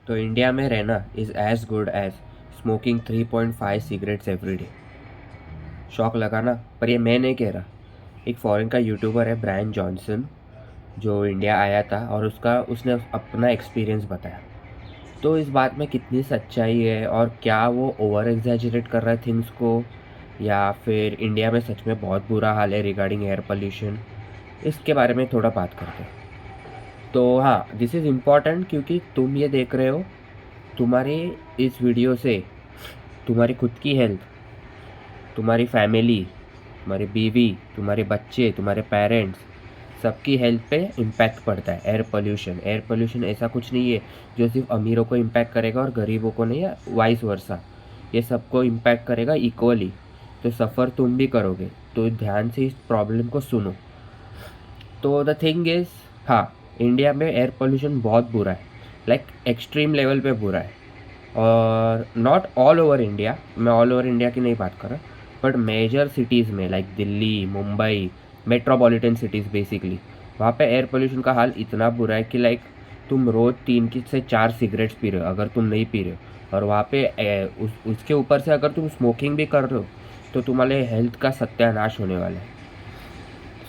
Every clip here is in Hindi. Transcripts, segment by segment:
तो इंडिया में रहना is as good as smoking 3.5 cigarettes every day. शौक लगा ना? पर ये मैं नहीं कह रहा। एक फॉरेन का यूट्यूबर है ब्रायन जॉनसन, जो इंडिया आया था और उसने अपना एक्सपीरियंस बताया। तो इस बात में कितनी सच्चाई है और क्या वो ओवर एग्जैजरेट कर रहा है थिंग्स को, या फिर इंडिया में सच में बहुत बुरा हाल है रिगार्डिंग एयर पोल्यूशन, इसके बारे में थोड़ा बात करते हैं। तो हाँ, दिस इज़ इम्पॉर्टेंट क्योंकि तुम ये देख रहे हो, तुम्हारी इस वीडियो से तुम्हारी खुद की हेल्थ, तुम्हारी फैमिली, तुम्हारी बीवी, तुम्हारे बच्चे, तुम्हारे पेरेंट्स, सबकी हेल्थ पे इम्पैक्ट पड़ता है। एयर पोल्यूशन ऐसा कुछ नहीं है जो सिर्फ अमीरों को इम्पैक्ट करेगा और गरीबों को नहीं, या वाइस वर्सा। ये सबको इम्पैक्ट करेगा इक्वली। तो सफ़र तुम भी करोगे, तो ध्यान से इस प्रॉब्लम को सुनो। तो द थिंग इज़, हाँ, इंडिया में एयर पोल्यूशन बहुत बुरा है, लाइक एक्सट्रीम लेवल पे बुरा है। और नॉट ऑल ओवर इंडिया, मैं ऑल ओवर इंडिया की नहीं बात कर रहा, बट मेजर सिटीज़ में like Delhi, Mumbai, metropolitan cities basically, वहाँ पे एयर पोल्यूशन का हाल इतना बुरा है कि लाइक तुम रोज़ 3 से 4 सिगरेट्स पी रहे हो अगर तुम नहीं पी रहे हो, और वहाँ पे उसके ऊपर से अगर तुम स्मोकिंग भी कर रहे हो तो तुम्हारे हेल्थ का सत्यानाश होने वाला है।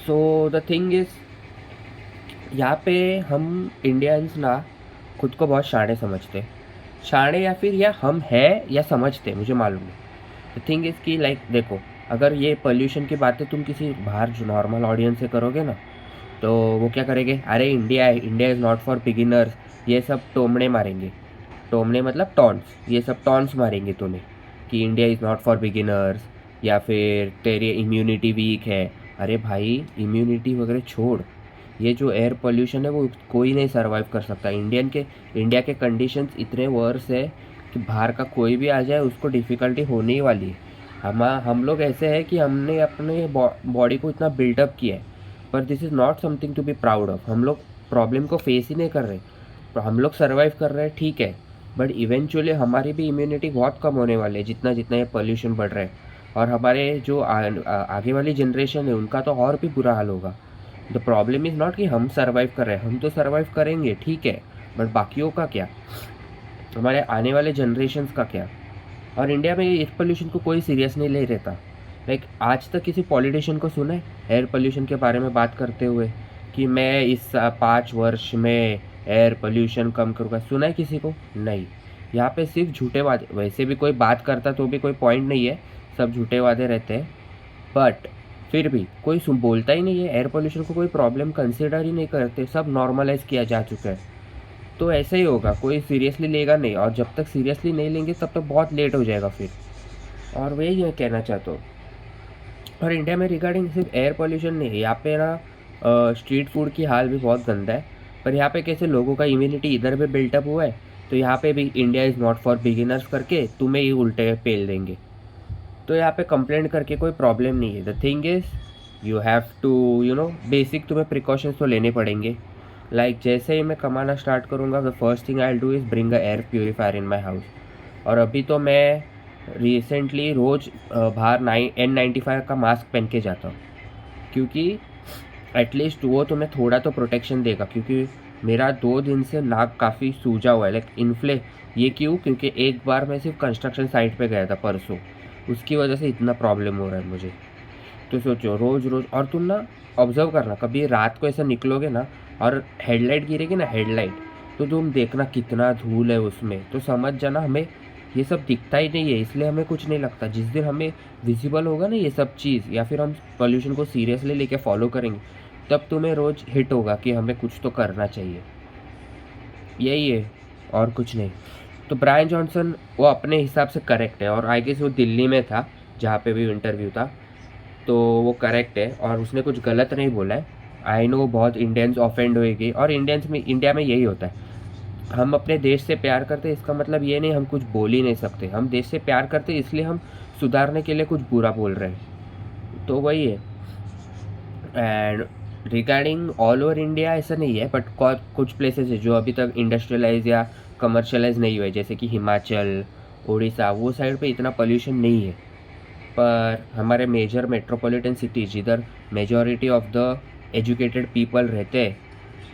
सो द थिंग इज़, यहाँ पे हम इंडियंस ना खुद को बहुत शाणे समझते, शाणे या फिर या हम है या समझते, मुझे मालूम नहीं। द थिंग इज़ कि लाइक देखो, अगर ये पोल्यूशन की बातें तुम किसी बाहर जो नॉर्मल ऑडियंस से करोगे ना, तो वो क्या करेंगे, अरे इंडिया है, India is not for beginners, ये सब टोमने मारेंगे। टोमने मतलब टॉन्ट्स, ये सब टॉन्ट्स मारेंगे तुम्हें कि India is not for beginners, या फिर तेरी इम्यूनिटी वीक है। अरे भाई, इम्यूनिटी वगैरह छोड़, ये जो एयर पोल्यूशन है वो कोई नहीं सर्वाइव कर सकता। इंडिया के कंडीशंस इतने वर्स है कि बाहर का कोई भी आ जाए उसको डिफ़िकल्टी होने ही वाली है। हम लोग ऐसे हैं कि हमने अपने बॉडी को इतना बिल्डअप किया है, पर this is not something to be proud of. हम लोग प्रॉब्लम को फेस ही नहीं कर रहे, तो हम लोग सर्वाइव कर रहे हैं, ठीक है, बट इवेंचुअली हमारी भी इम्यूनिटी बहुत कम होने वाली है जितना जितना ये पोल्यूशन बढ़ रहा है। और हमारे जो आगे वाली जनरेशन है उनका तो और भी बुरा हाल होगा। द प्रॉब्लम इज़ नॉट कि हम सर्वाइव कर रहे हैं, हम तो सर्वाइव करेंगे, ठीक है, बट बाकियों का क्या, हमारे आने वाले जनरेशन्स का क्या। और इंडिया में एयर पोल्यूशन को कोई सीरियस नहीं ले रहता। लाइक आज तक किसी पॉलिटिशियन को सुना है एयर पोल्यूशन के बारे में बात करते हुए कि मैं इस 5 वर्ष में एयर पोल्यूशन कम करूँगा? सुना है किसी को? नहीं। यहाँ पे सिर्फ झूठे वादे, वैसे भी कोई बात करता तो भी कोई पॉइंट नहीं है, सब झूठे वादे रहते हैं। बट फिर भी कोई बोलता ही नहीं है, एयर पोल्यूशन को कोई प्रॉब्लम कंसिडर ही नहीं करते, सब नॉर्मलाइज किया जा चुका है। तो ऐसे ही होगा, कोई सीरियसली लेगा नहीं, और जब तक सीरियसली नहीं लेंगे तब तक बहुत लेट हो जाएगा फिर। और वही मैं कहना चाहता हूँ। और इंडिया में रिगार्डिंग सिर्फ एयर पोल्यूशन नहीं है, यहाँ पे ना स्ट्रीट फूड की हाल भी बहुत गंदा है। पर यहाँ पे कैसे लोगों का इम्यूनिटी इधर भी बिल्टअप हुआ है, तो यहाँ पे भी India is not for beginners करके तुम्हें ही उल्टे पेल देंगे। तो यहाँ पे कंप्लेंट करके कोई प्रॉब्लम नहीं है। The thing is, you have to basic तुम्हें प्रिकॉशंस तो लेने पड़ेंगे। लाइक जैसे ही मैं कमाना स्टार्ट करूँगा, the first thing I will do is bring a air purifier in my house. और अभी तो मैं रिसेंटली रोज़ बाहर N95 का मास्क पहन के जाता हूँ, क्योंकि एटलीस्ट वो तुम्हें थोड़ा तो प्रोटेक्शन देगा। क्योंकि मेरा 2 दिन से नाक काफ़ी सूजा हुआ है, लाइक इन्फ्ले। ये क्यों? क्योंकि एक बार मैं सिर्फ कंस्ट्रक्शन साइट पे गया था परसों, उसकी वजह से इतना प्रॉब्लम हो रहा है मुझे। तो सोचो, रोज़ रोज़, और तुम ना ऑब्ज़र्व करना, कभी रात को ऐसा निकलोगे ना और हेडलाइट गिरेगी ना, हेडलाइट, तो तुम देखना कितना धूल है उसमें, तो समझ जाना हमें ये सब दिखता ही नहीं है, इसलिए हमें कुछ नहीं लगता। जिस दिन हमें विजिबल होगा ना ये सब चीज़, या फिर हम पोल्यूशन को सीरियसली लेके फॉलो करेंगे, तब तुम्हें रोज़ हिट होगा कि हमें कुछ तो करना चाहिए। यही है, और कुछ नहीं। तो ब्रायन जॉनसन वो अपने हिसाब से करेक्ट है, और आई गेस वो दिल्ली में था जहाँ पे भी इंटरव्यू था, तो वो करेक्ट है और उसने कुछ गलत नहीं बोला है। आई नो बहुत इंडियंस ऑफेंड होएगी, और इंडिया में यही होता है। हम अपने देश से प्यार करते हैं, इसका मतलब ये नहीं हम कुछ बोल ही नहीं सकते। हम देश से प्यार करते हैं, इसलिए हम सुधारने के लिए कुछ बुरा बोल रहे हैं, तो वही है। And regarding all over India ऐसा नहीं है, बट कुछ प्लेसेस है जो अभी तक इंडस्ट्रियलाइज या कमर्शलाइज नहीं हुए, जैसे कि हिमाचल, उड़ीसा, वो साइड पे इतना पोल्यूशन नहीं है। पर हमारे मेजर मेट्रोपॉलिटन सिटी जिधर majority of the educated people रहते हैं,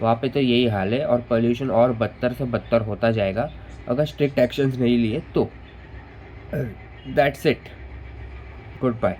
वहाँ पे तो यही हाल है और पोल्यूशन और बदतर से बदतर होता जाएगा अगर स्ट्रिक्ट एक्शंस नहीं लिए तो। That's it. Good bye.